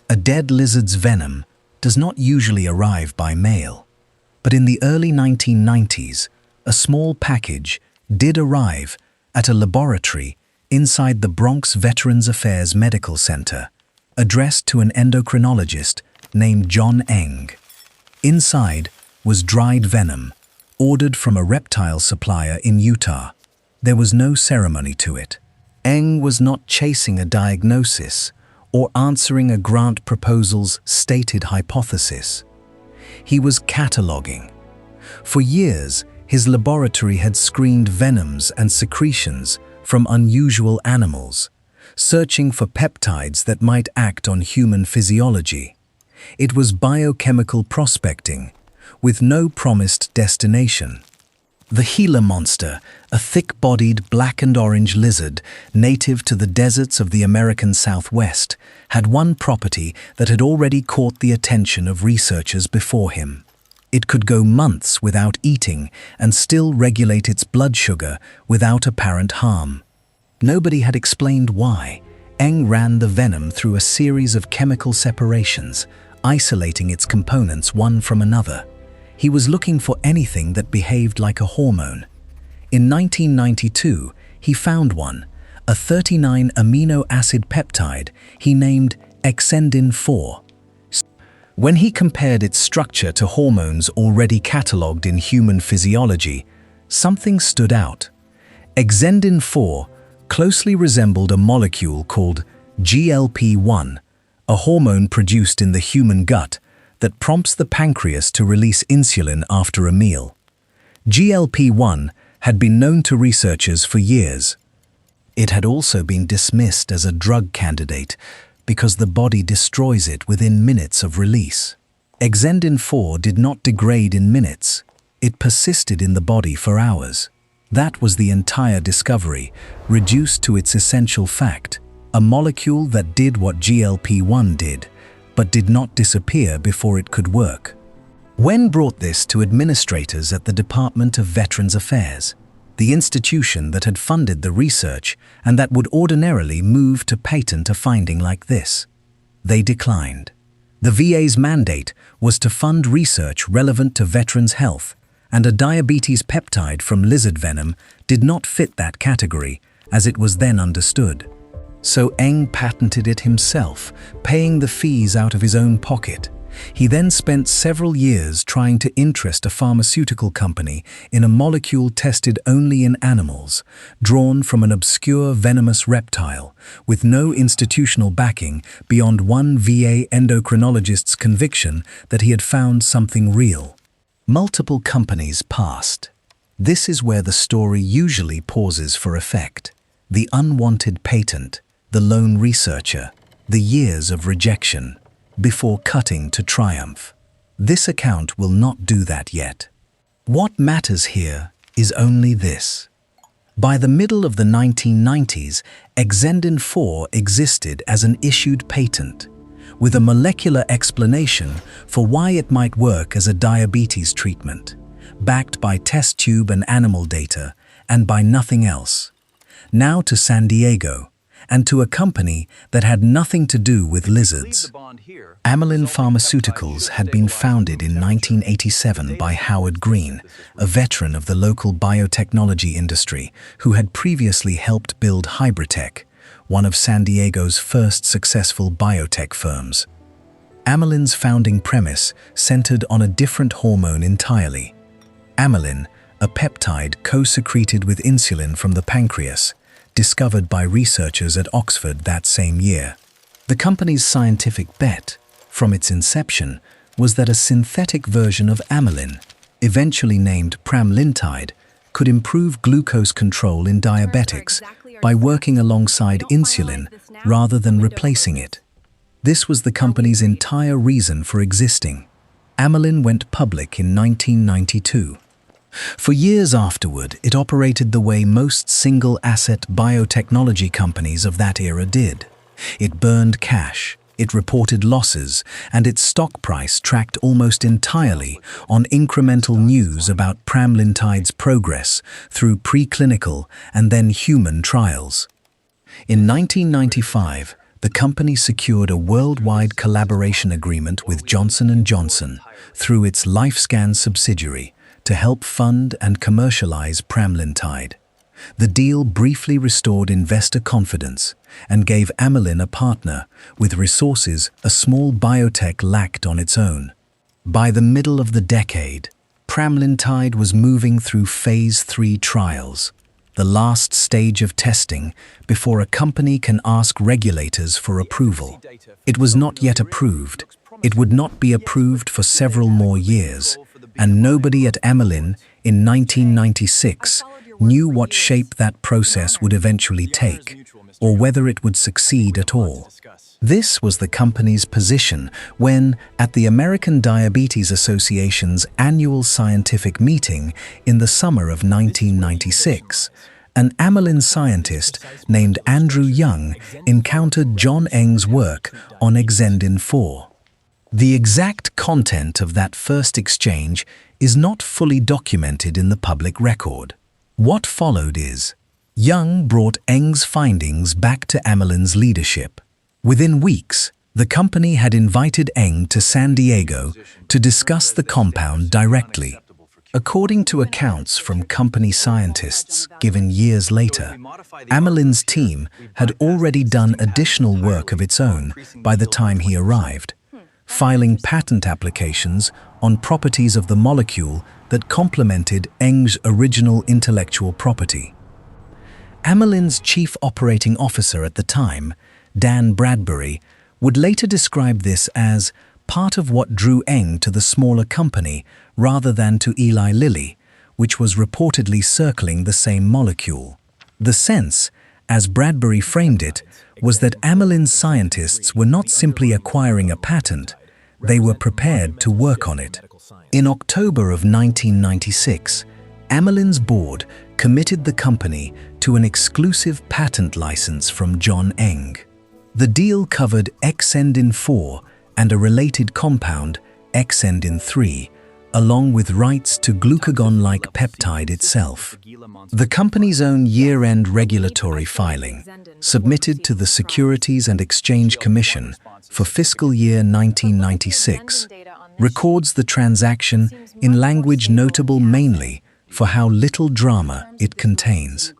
A dead lizard's venom does not usually arrive by mail, but in the early 1990s, a small package did arrive at a laboratory inside the Bronx Veterans Affairs Medical Center, addressed to an endocrinologist named John Eng. Inside was dried venom, ordered from a reptile supplier in Utah. There was no ceremony to it. Eng was not chasing a diagnosis or answering a grant proposal's stated hypothesis. He was cataloging. For years, his laboratory had screened venoms and secretions from unusual animals, searching for peptides that might act on human physiology. It was biochemical prospecting, with no promised destination. The Gila monster, a thick-bodied black and orange lizard native to the deserts of the American Southwest, had one property that had already caught the attention of researchers before him. It could go months without eating and still regulate its blood sugar without apparent harm. Nobody had explained why. Eng ran the venom through a series of chemical separations, isolating its components one from another. He was looking for anything that behaved like a hormone. In 1992, he found one, a 39 amino acid peptide he named exendin-four. When he compared its structure to hormones already catalogued in human physiology, something stood out. Exendin-4 closely resembled a molecule called GLP-one, a hormone produced in the human gut that prompts the pancreas to release insulin after a meal. GLP-one had been known to researchers for years. It had also been dismissed as a drug candidate because the body destroys it within minutes of release. Exendin-4 did not degrade in minutes. It persisted in the body for hours. That was the entire discovery, reduced to its essential fact, a molecule that did what GLP-one did, but did not disappear before it could work. Wen brought this to administrators at the Department of Veterans Affairs, the institution that had funded the research and that would ordinarily move to patent a finding like this. They declined. The VA's mandate was to fund research relevant to veterans' health, and a diabetes peptide from lizard venom did not fit that category, as it was then understood. So Eng patented it himself, paying the fees out of his own pocket. He then spent several years trying to interest a pharmaceutical company in a molecule tested only in animals, drawn from an obscure venomous reptile, with no institutional backing beyond one VA endocrinologist's conviction that he had found something real. Multiple companies passed. This is where the story usually pauses for effect. The unwanted patent, the lone researcher, the years of rejection, before cutting to triumph. This account will not do that yet. What matters here is only this. By the middle of the 1990s, exendin-4 existed as an issued patent, with a molecular explanation for why it might work as a diabetes treatment, backed by test tube and animal data, and by nothing else. Now to San Diego, and to a company that had nothing to do with lizards. Amylin Pharmaceuticals had been founded in 1987 by Howard Green, a veteran of the local biotechnology industry who had previously helped build Hybritech, one of San Diego's first successful biotech firms. Amylin's founding premise centered on a different hormone entirely. Amylin, a peptide co-secreted with insulin from the pancreas, discovered by researchers at Oxford that same year. The company's scientific bet, from its inception, was that a synthetic version of amylin, eventually named pramlintide, could improve glucose control in diabetics by working alongside insulin rather than replacing it. This was the company's entire reason for existing. Amylin went public in 1992. For years afterward, it operated the way most single-asset biotechnology companies of that era did. It burned cash, it reported losses, and its stock price tracked almost entirely on incremental news about pramlintide's progress through preclinical and then human trials. In 1995, the company secured a worldwide collaboration agreement with Johnson & Johnson through its LifeScan subsidiary to help fund and commercialize pramlintide. The deal briefly restored investor confidence and gave Amylin a partner with resources a small biotech lacked on its own. By the middle of the decade, pramlintide was moving through phase 3 trials, the last stage of testing before a company can ask regulators for approval. It was not yet approved. It would not be approved for several more years, and nobody at Amylin in 1996 knew what shape that process would eventually take, or whether it would succeed at all. This was the company's position when, at the American Diabetes Association's annual scientific meeting in the summer of 1996, an Amylin scientist named Andrew Young encountered John Eng's work on exendin-four. The exact content of that first exchange is not fully documented in the public record. What followed is, Young brought Eng's findings back to Amylin's leadership. Within weeks, the company had invited Eng to San Diego to discuss the compound directly. According to accounts from company scientists given years later, Amylin's team had already done additional work of its own by the time he arrived, filing patent applications on properties of the molecule that complemented Eng's original intellectual property. Amylin's chief operating officer at the time, Dan Bradbury, would later describe this as part of what drew Eng to the smaller company rather than to Eli Lilly, which was reportedly circling the same molecule. The sense, as Bradbury framed it, was that Amylin's scientists were not simply acquiring a patent, they were prepared to work on it. In October of 1996, Amylin's board committed the company to an exclusive patent license from John Eng. The deal covered exendin-four and a related compound, exendin-three, along with rights to glucagon-like peptide itself. The company's own year-end regulatory filing, submitted to the Securities and Exchange Commission for fiscal year 1996, records the transaction in language notable mainly for how little drama it contains.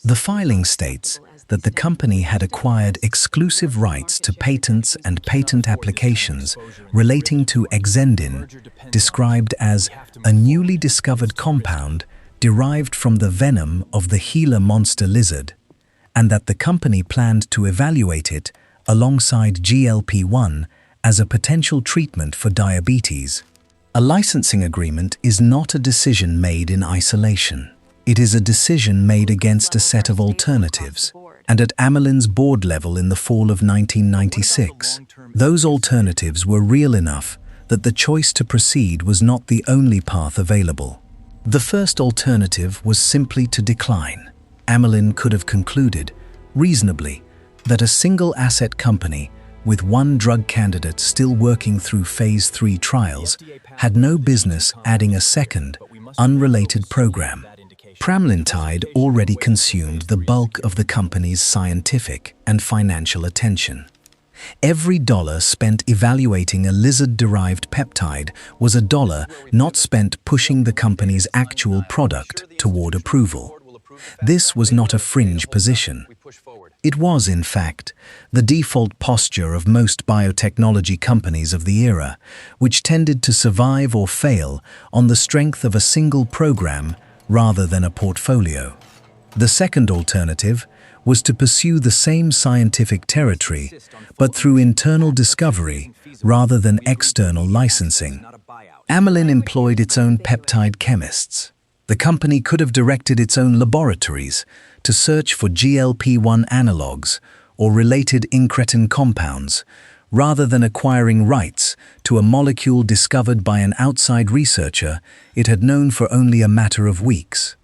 The filing states that the company had acquired exclusive rights to patents and patent applications relating to exendin, described as a newly discovered compound derived from the venom of the Gila monster lizard, and that the company planned to evaluate it alongside GLP-one as a potential treatment for diabetes. A licensing agreement is not a decision made in isolation. It is a decision made against a set of alternatives, and at Amylin's board level in the fall of 1996, those alternatives were real enough that the choice to proceed was not the only path available. The first alternative was simply to decline. Amylin could have concluded, reasonably, that a single-asset company with one drug candidate still working through phase 3 trials had no business adding a second, unrelated program. Pramlintide already consumed the bulk of the company's scientific and financial attention. Every dollar spent evaluating a lizard-derived peptide was a dollar not spent pushing the company's actual product toward approval. This was not a fringe position. It was, in fact, the default posture of most biotechnology companies of the era, which tended to survive or fail on the strength of a single program rather than a portfolio. The second alternative was to pursue the same scientific territory, but through internal discovery rather than external licensing. Amylin employed its own peptide chemists. The company could have directed its own laboratories to search for GLP-one analogues or related incretin compounds, rather than acquiring rights to a molecule discovered by an outside researcher it had known for only a matter of weeks.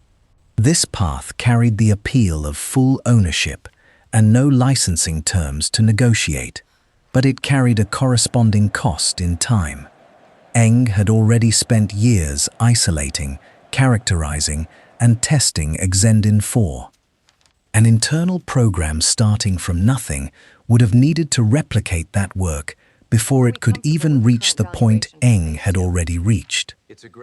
This path carried the appeal of full ownership and no licensing terms to negotiate, but it carried a corresponding cost in time. Eng had already spent years isolating, characterizing, and testing exendin-four. An internal program starting from nothing would have needed to replicate that work before it could even reach the point Eng had already reached.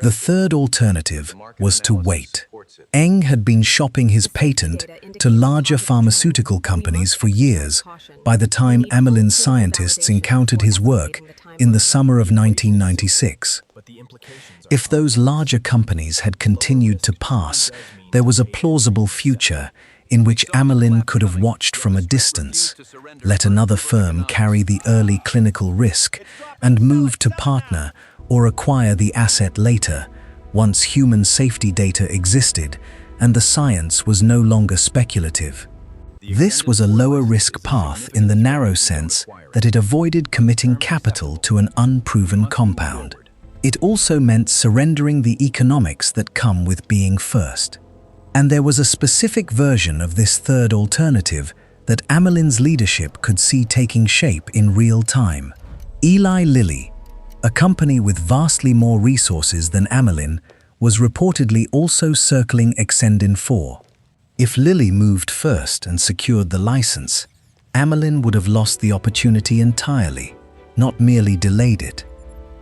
The third alternative was to wait. Eng had been shopping his patent to larger pharmaceutical companies for years by the time Amylin scientists encountered his work in the summer of 1996. If those larger companies had continued to pass, there was a plausible future in which Amylin could have watched from a distance, let another firm carry the early clinical risk, and move to partner or acquire the asset later, once human safety data existed and the science was no longer speculative. This was a lower-risk path in the narrow sense that it avoided committing capital to an unproven compound. It also meant surrendering the economics that come with being first. And there was a specific version of this third alternative that Amylin's leadership could see taking shape in real time. Eli Lilly, a company with vastly more resources than Amylin, was reportedly also circling exendin-four. If Lilly moved first and secured the license, Amylin would have lost the opportunity entirely, not merely delayed it.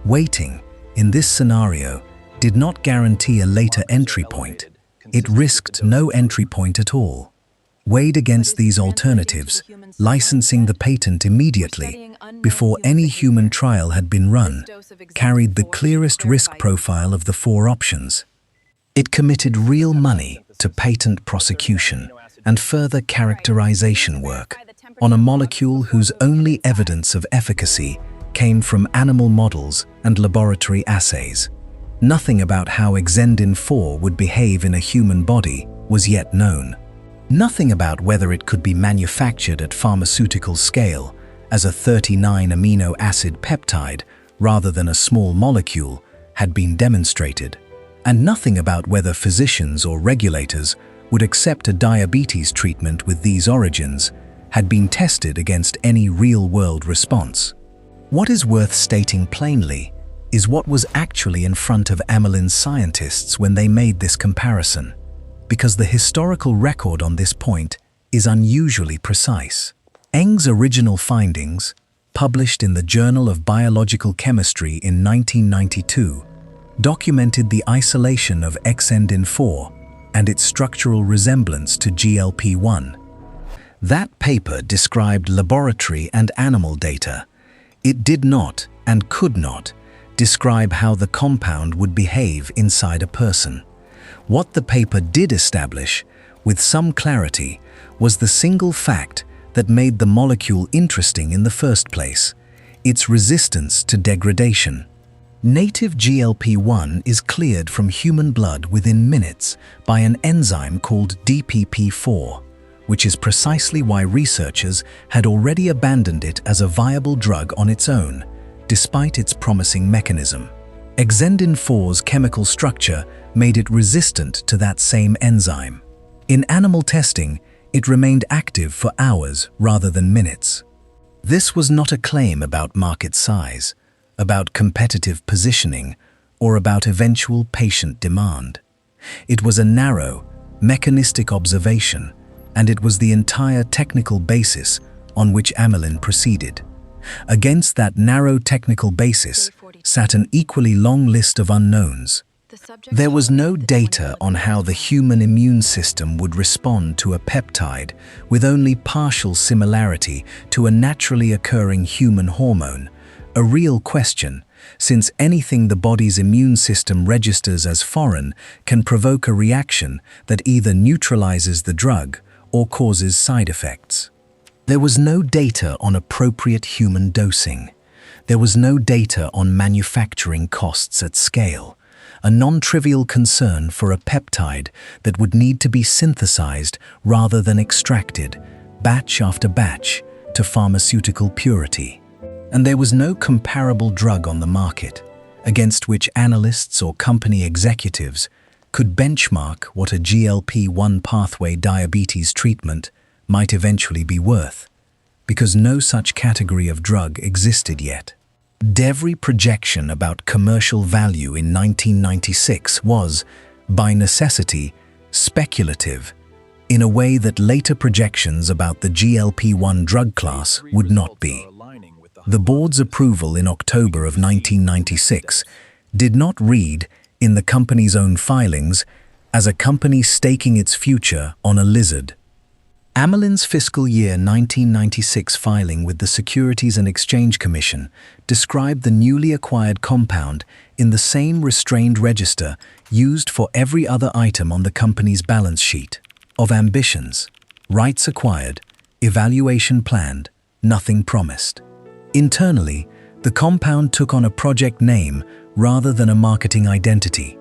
Waiting, in this scenario, did not guarantee a later entry point. It risked no entry point at all. Weighed against these alternatives, licensing the patent immediately, before any human trial had been run, carried the clearest risk profile of the four options. It committed real money to patent prosecution and further characterization work on a molecule whose only evidence of efficacy came from animal models and laboratory assays. Nothing about how exendin-four would behave in a human body was yet known. Nothing about whether it could be manufactured at pharmaceutical scale as a 39 amino acid peptide rather than a small molecule had been demonstrated. And nothing about whether physicians or regulators would accept a diabetes treatment with these origins had been tested against any real-world response. What is worth stating plainly is what was actually in front of Amylin's scientists when they made this comparison, because the historical record on this point is unusually precise. Eng's original findings, published in the Journal of Biological Chemistry in 1992, documented the isolation of exendin-four and its structural resemblance to GLP-one. That paper described laboratory and animal data. It did not, and could not, describe how the compound would behave inside a person. What the paper did establish, with some clarity, was the single fact that made the molecule interesting in the first place: its resistance to degradation. Native GLP-1 is cleared from human blood within minutes by an enzyme called DPP-4, which is precisely why researchers had already abandoned it as a viable drug on its own, despite its promising mechanism. Exendin-4's chemical structure made it resistant to that same enzyme. In animal testing, it remained active for hours rather than minutes. This was not a claim about market size, about competitive positioning, or about eventual patient demand. It was a narrow, mechanistic observation, and it was the entire technical basis on which Amylin proceeded. Against that narrow technical basis sat an equally long list of unknowns. There was no data on how the human immune system would respond to a peptide with only partial similarity to a naturally occurring human hormone, a real question, since anything the body's immune system registers as foreign can provoke a reaction that either neutralizes the drug or causes side effects. There was no data on appropriate human dosing. There was no data on manufacturing costs at scale, a non-trivial concern for a peptide that would need to be synthesized rather than extracted, batch after batch, to pharmaceutical purity. And there was no comparable drug on the market against which analysts or company executives could benchmark what a GLP-1 pathway diabetes treatment might eventually be worth, because no such category of drug existed yet. Every projection about commercial value in 1996 was, by necessity, speculative, in a way that later projections about the GLP-1 drug class would not be. The board's approval in October of 1996 did not read, in the company's own filings, as a company staking its future on a lizard. Amylin's fiscal year 1996 filing with the Securities and Exchange Commission described the newly acquired compound in the same restrained register used for every other item on the company's balance sheet, of ambitions, rights acquired, evaluation planned, nothing promised. Internally, the compound took on a project name rather than a marketing identity.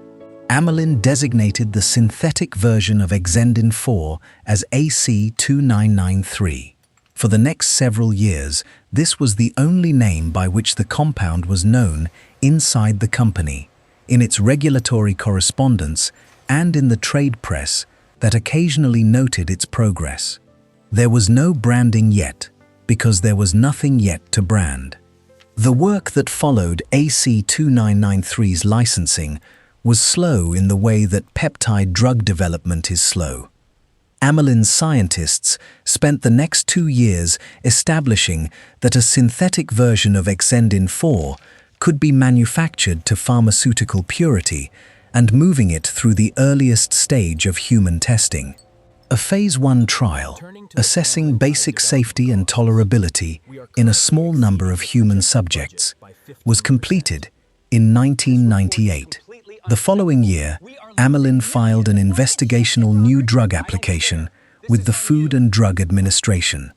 Amylin designated the synthetic version of exendin-four as AC2993. For the next several years, this was the only name by which the compound was known inside the company, in its regulatory correspondence and in the trade press that occasionally noted its progress. There was no branding yet, because there was nothing yet to brand. The work that followed AC2993's licensing was slow in the way that peptide drug development is slow. Amylin's scientists spent the next 2 years establishing that a synthetic version of exendin-four could be manufactured to pharmaceutical purity and moving it through the earliest stage of human testing. A Phase 1 trial, assessing basic safety and tolerability in a small number of human subjects, was completed in 1998. The following year, Amylin filed an investigational new drug application with the Food and Drug Administration,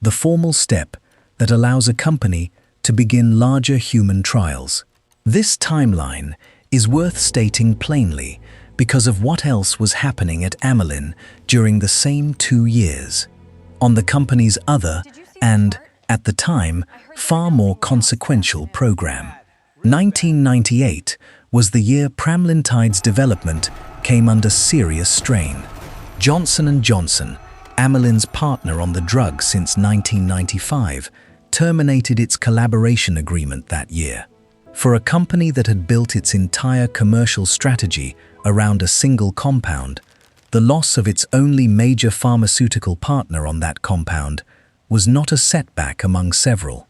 the formal step that allows a company to begin larger human trials. This timeline is worth stating plainly because of what else was happening at Amylin during the same 2 years. On the company's other and, at the time, far more consequential program. 1998 was the year pramlintide's development came under serious strain. Johnson & Johnson, Amylin's partner on the drug since 1995, terminated its collaboration agreement that year. For a company that had built its entire commercial strategy around a single compound, the loss of its only major pharmaceutical partner on that compound was not a setback among several.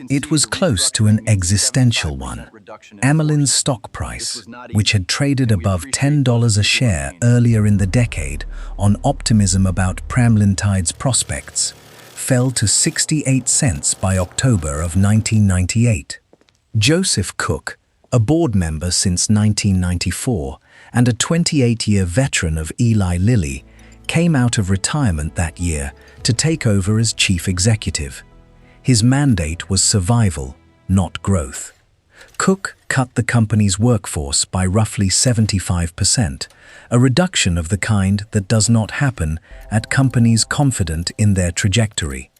It was close to an existential one. Amylin's stock price, which had traded above $10 a share earlier in the decade on optimism about pramlintide's prospects, fell to 68 cents by October of 1998. Joseph Cook, a board member since 1994 and a 28-year veteran of Eli Lilly, came out of retirement that year to take over as chief executive. His mandate was survival, not growth. Cook cut the company's workforce by roughly 75%, a reduction of the kind that does not happen at companies confident in their trajectory.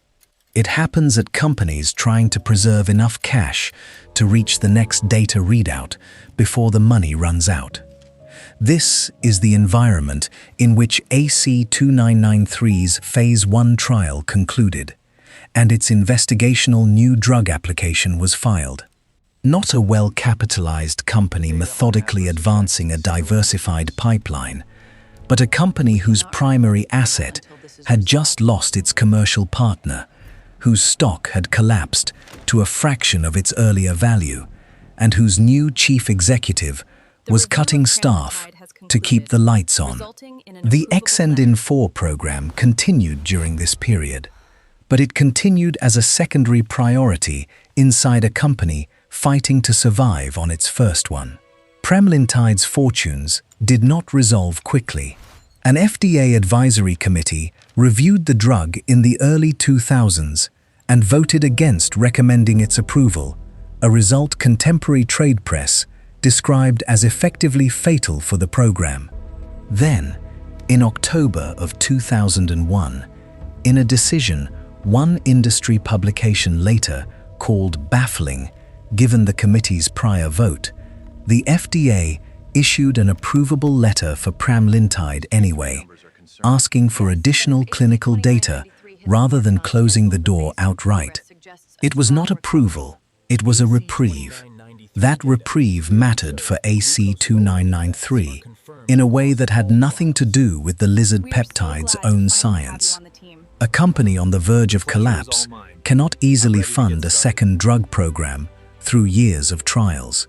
It happens at companies trying to preserve enough cash to reach the next data readout before the money runs out. This is the environment in which AC2993's Phase 1 trial concluded, and its investigational new drug application was filed. Not a well-capitalized company methodically advancing a diversified pipeline, but a company whose primary asset had just lost its commercial partner, whose stock had collapsed to a fraction of its earlier value, and whose new chief executive was cutting staff to keep the lights on. The exendin-four program continued during this period, but it continued as a secondary priority inside a company fighting to survive on its first one. Pramlintide's fortunes did not resolve quickly. An FDA advisory committee reviewed the drug in the early 2000s and voted against recommending its approval, a result contemporary trade press described as effectively fatal for the program. Then, in October of 2001, in a decision one industry publication later called baffling, given the committee's prior vote, the FDA issued an approvable letter for pramlintide anyway, asking for additional clinical data rather than closing the door outright. It was not approval, it was a reprieve. That reprieve mattered for AC2993. in a way that had nothing to do with the lizard peptide's own science. A company on the verge of collapse cannot easily fund a second drug program through years of trials.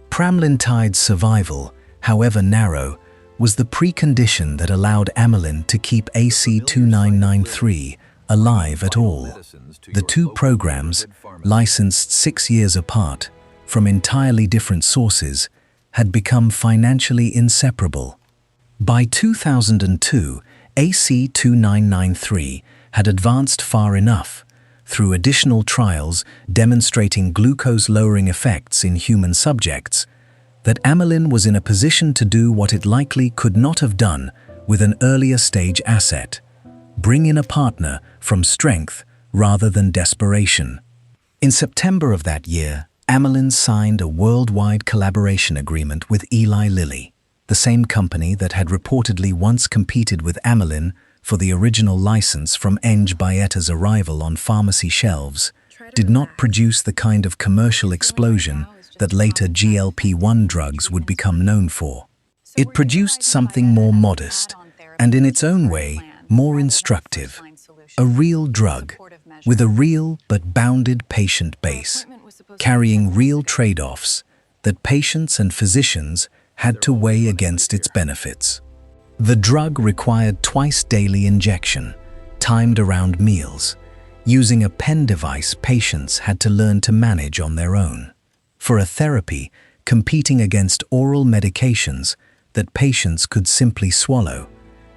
Pramlintide's survival, however narrow, was the precondition that allowed Amylin to keep AC2993 alive at all. The two programs, licensed 6 years apart from entirely different sources, had become financially inseparable. By 2002, AC2993 had advanced far enough, through additional trials demonstrating glucose-lowering effects in human subjects, that Amylin was in a position to do what it likely could not have done with an earlier stage asset: bring in a partner from strength rather than desperation. In September of that year, Amylin signed a worldwide collaboration agreement with Eli Lilly, the same company that had reportedly once competed with Amylin for the original license from Byetta's arrival on pharmacy shelves, did not produce the kind of commercial explosion that later GLP-1 drugs would become known for. It produced something more modest, and in its own way, more instructive: a real drug, with a real but bounded patient base, carrying real trade-offs that patients and physicians had to weigh against its benefits. The drug required twice-daily injection, timed around meals, using a pen device patients had to learn to manage on their own. For a therapy competing against oral medications that patients could simply swallow,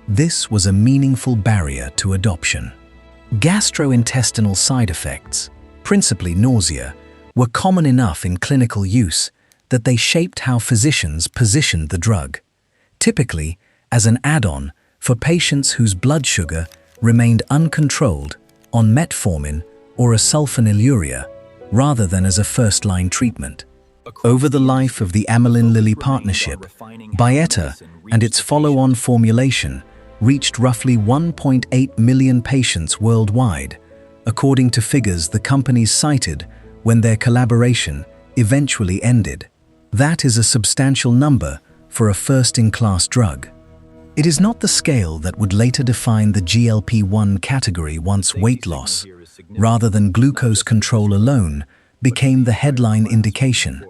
this was a meaningful barrier to adoption. Gastrointestinal side effects, principally nausea, were common enough in clinical use that they shaped how physicians positioned the drug, typically as an add-on for patients whose blood sugar remained uncontrolled on metformin or a sulfonylurea, rather than as a first-line treatment. Over the life of the Amylin-Lilly partnership, Byetta and its follow-on formulation reached roughly 1.8 million patients worldwide, according to figures the companies cited when their collaboration eventually ended. That is a substantial number for a first-in-class drug. It is not the scale that would later define the GLP-1 category once weight loss, rather than glucose control alone, became the headline indication.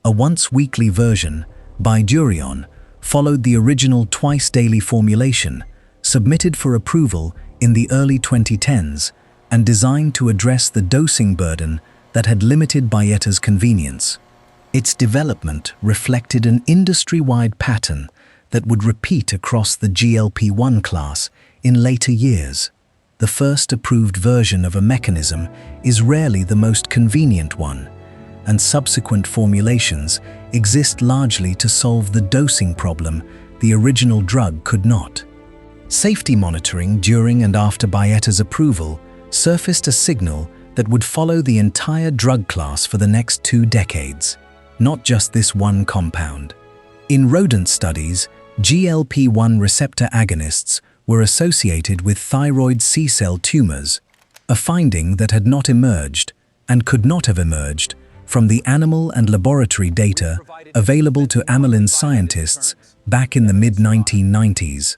A once-weekly version, Byetta, followed the original twice-daily formulation, submitted for approval in the early 2010s, and designed to address the dosing burden that had limited Byetta's convenience. Its development reflected an industry-wide pattern that would repeat across the GLP-1 class in later years. The first approved version of a mechanism is rarely the most convenient one, and subsequent formulations exist largely to solve the dosing problem the original drug could not. Safety monitoring during and after Byetta's approval surfaced a signal that would follow the entire drug class for the next 2 decades, not just this one compound. In rodent studies, GLP-1 receptor agonists were associated with thyroid C-cell tumors, a finding that had not emerged and could not have emerged from the animal and laboratory data available to Amylin scientists back in the mid-1990s.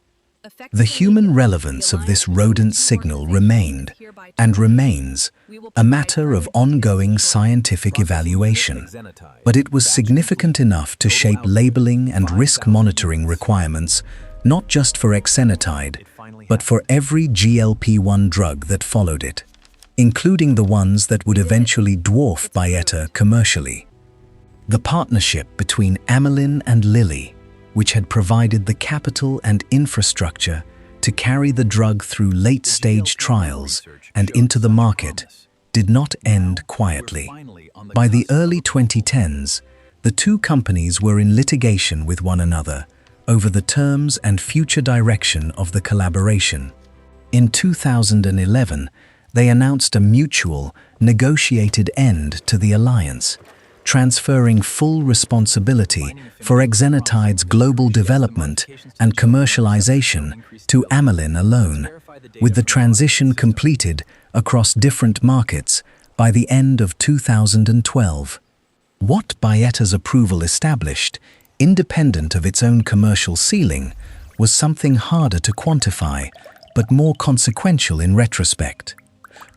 The human relevance of this rodent signal remained, and remains, a matter of ongoing scientific evaluation, but it was significant enough to shape labeling and risk monitoring requirements not just for exenatide, but for every GLP-1 drug that followed it, including the ones that would eventually dwarf Byetta commercially. The partnership between Amylin and Lilly, which had provided the capital and infrastructure to carry the drug through late-stage trials and into the market, did not end quietly. By the early 2010s, the two companies were in litigation with one another over the terms and future direction of the collaboration. In 2011, they announced a mutual, negotiated end to the alliance, transferring full responsibility for exenatide's global development and commercialization to Amylin alone, with the transition completed across different markets by the end of 2012. What Byetta's approval established independent of its own commercial ceiling, was something harder to quantify, but more consequential in retrospect.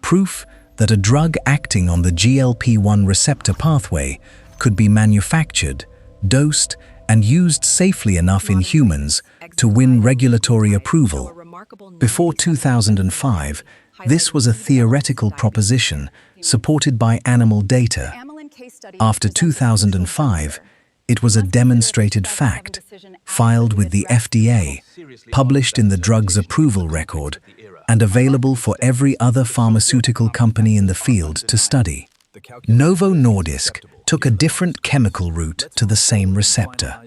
Proof that a drug acting on the GLP-1 receptor pathway could be manufactured, dosed, and used safely enough in humans to win regulatory approval. Before 2005, this was a theoretical proposition supported by animal data. After 2005, it was a demonstrated fact, filed with the FDA, published in the drug's approval record, and available for every other pharmaceutical company in the field to study. Novo Nordisk took a different chemical route to the same receptor.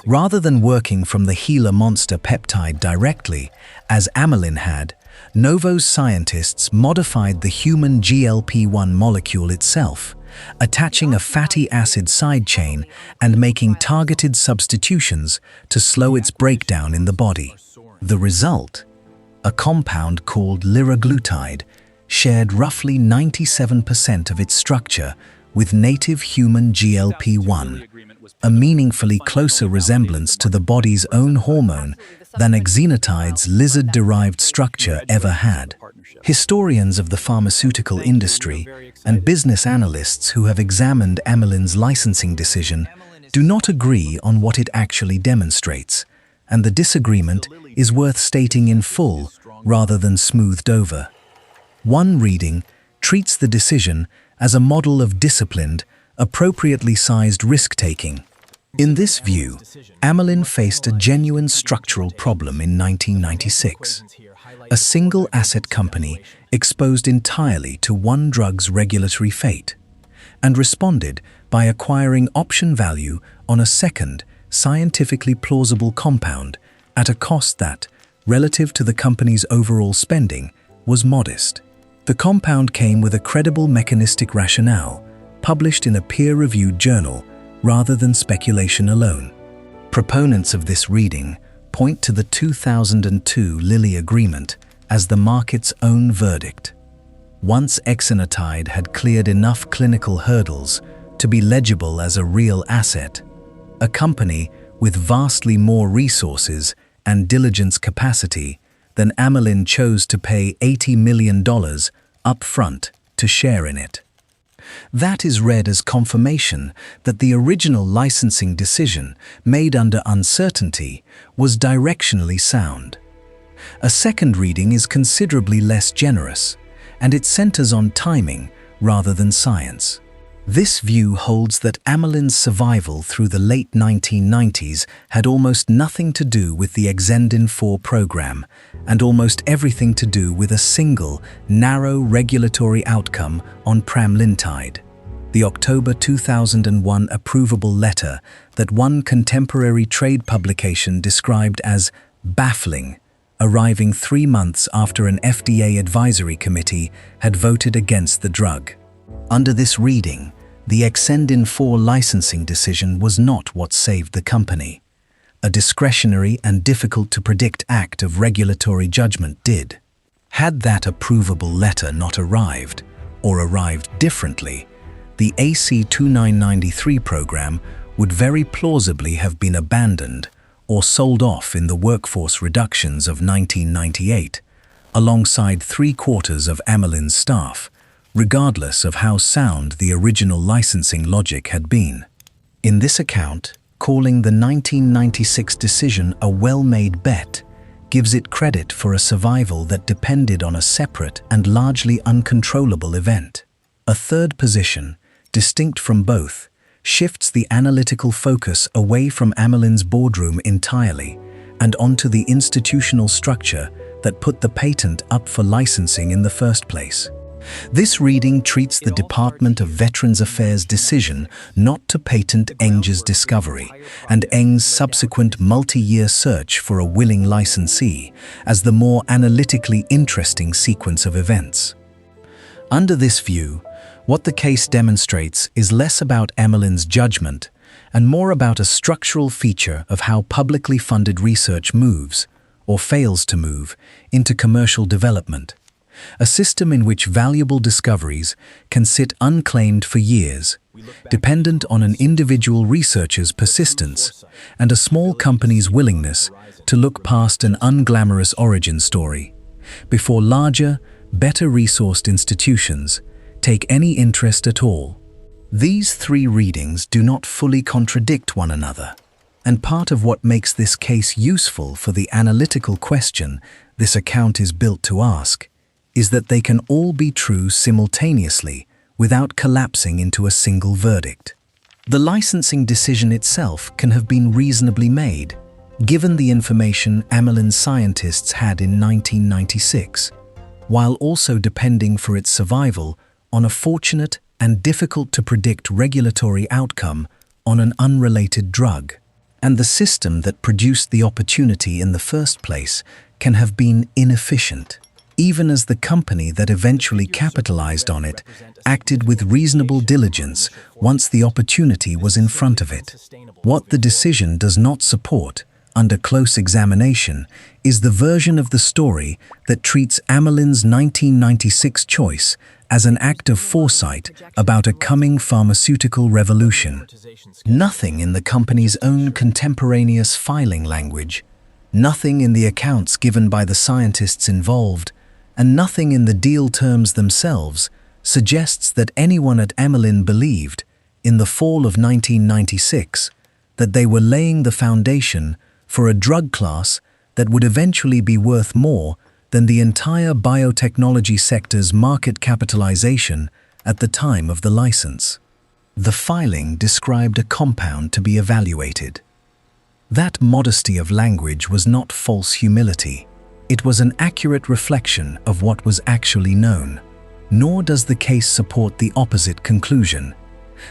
Rather than working from the Gila monster peptide directly, as Amylin had, Novo's scientists modified the human GLP-1 molecule itself, attaching a fatty acid side chain and making targeted substitutions to slow its breakdown in the body. The result? A compound called liraglutide shared roughly 97% of its structure with native human GLP-1, a meaningfully closer resemblance to the body's own hormone than exenotide's lizard-derived structure ever had. Historians of the pharmaceutical industry and business analysts who have examined Amylin's licensing decision do not agree on what it actually demonstrates, and the disagreement is worth stating in full rather than smoothed over. One reading treats the decision as a model of disciplined, appropriately sized risk-taking. In this view, Amylin faced a genuine structural problem in 1996. A single-asset company exposed entirely to one drug's regulatory fate, and responded by acquiring option value on a second, scientifically plausible compound at a cost that, relative to the company's overall spending, was modest. The compound came with a credible mechanistic rationale, published in a peer-reviewed journal, rather than speculation alone. Proponents of this reading point to the 2002 Lilly Agreement as the market's own verdict. Once exenotide had cleared enough clinical hurdles to be legible as a real asset, a company with vastly more resources and diligence capacity than Amylin chose to pay $80 million upfront to share in it. That is read as confirmation that the original licensing decision, made under uncertainty, was directionally sound. A second reading is considerably less generous, and it centers on timing rather than science. This view holds that Amylin's survival through the late 1990s had almost nothing to do with the exendin-four program, and almost everything to do with a single, narrow regulatory outcome on pramlintide. The October 2001 approvable letter that one contemporary trade publication described as baffling, arriving 3 months after an FDA advisory committee had voted against the drug. Under this reading, the exendin-four licensing decision was not what saved the company. A discretionary and difficult-to-predict act of regulatory judgment did. Had that approvable letter not arrived, or arrived differently, the AC-2993 program would very plausibly have been abandoned or sold off in the workforce reductions of 1998, alongside 3/4 of Amylin's staff, regardless of how sound the original licensing logic had been. In this account, calling the 1996 decision a well-made bet gives it credit for a survival that depended on a separate and largely uncontrollable event. A third position, distinct from both, shifts the analytical focus away from Amylin's boardroom entirely and onto the institutional structure that put the patent up for licensing in the first place. This reading treats the Department of Veterans Affairs' decision not to patent Eng's discovery and Eng's subsequent multi-year search for a willing licensee as the more analytically interesting sequence of events. Under this view, what the case demonstrates is less about Amylin's judgment and more about a structural feature of how publicly funded research moves, or fails to move, into commercial development. a system in which valuable discoveries can sit unclaimed for years, dependent on an individual researcher's persistence and a small company's willingness to look past an unglamorous origin story, before larger, better resourced institutions take any interest at all. These three readings do not fully contradict one another, and part of what makes this case useful for the analytical question this account is built to ask is that they can all be true simultaneously without collapsing into a single verdict. The licensing decision itself can have been reasonably made, given the information Amylin scientists had in 1996, while also depending for its survival on a fortunate and difficult-to-predict regulatory outcome on an unrelated drug. And the system that produced the opportunity in the first place can have been inefficient, even as the company that eventually capitalized on it acted with reasonable diligence once the opportunity was in front of it. What the decision does not support, under close examination, is the version of the story that treats Amylin's 1996 choice as an act of foresight about a coming pharmaceutical revolution. Nothing in the company's own contemporaneous filing language, nothing in the accounts given by the scientists involved, and nothing in the deal terms themselves suggests that anyone at Amylin believed, in the fall of 1996, that they were laying the foundation for a drug class that would eventually be worth more than the entire biotechnology sector's market capitalization at the time of the license. The filing described a compound to be evaluated. That modesty of language was not false humility. It was an accurate reflection of what was actually known. Nor does the case support the opposite conclusion,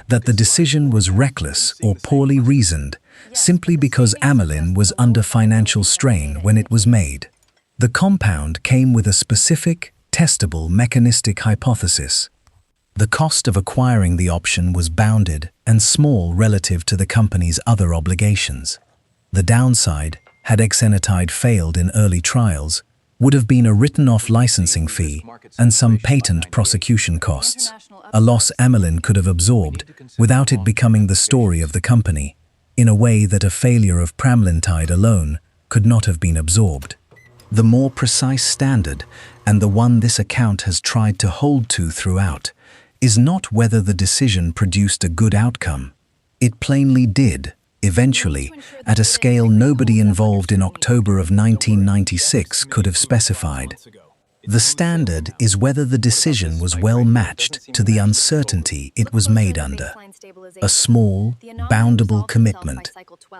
that the decision was reckless or poorly reasoned simply because Amylin was under financial strain when it was made. The compound came with a specific, testable mechanistic hypothesis. The cost of acquiring the option was bounded and small relative to the company's other obligations. The downside, had exenatide failed in early trials, would have been a written-off licensing fee and some patent prosecution costs, a loss Amylin could have absorbed without it becoming the story of the company, in a way that a failure of pramlintide alone could not have been absorbed. The more precise standard, and the one this account has tried to hold to throughout, is not whether the decision produced a good outcome. It plainly did, eventually, at a scale nobody involved in October of 1996 could have specified. The standard is whether the decision was well matched to the uncertainty it was made under. A small, boundable commitment,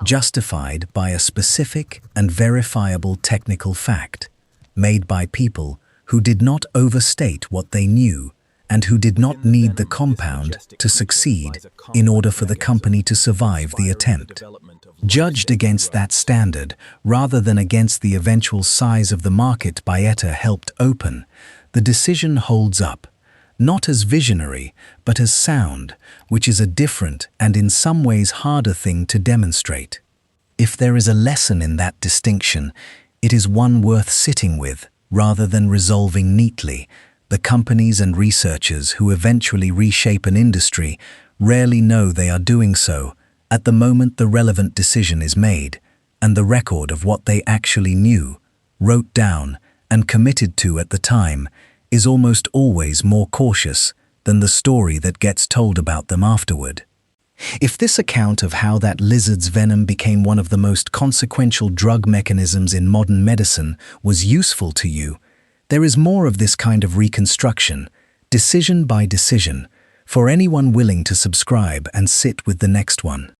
justified by a specific and verifiable technical fact, made by people who did not overstate what they knew and who did not need the compound to succeed in order for the company to survive the attempt. Judged against that standard, rather than against the eventual size of the market Byetta helped open, the decision holds up, not as visionary, but as sound, which is a different and in some ways harder thing to demonstrate. If there is a lesson in that distinction, it is one worth sitting with, rather than resolving neatly. The companies and researchers who eventually reshape an industry rarely know they are doing so at the moment the relevant decision is made, and the record of what they actually knew, wrote down, and committed to at the time is almost always more cautious than the story that gets told about them afterward. If this account of how that lizard's venom became one of the most consequential drug mechanisms in modern medicine was useful to you, there is more of this kind of reconstruction, decision by decision, for anyone willing to subscribe and sit with the next one.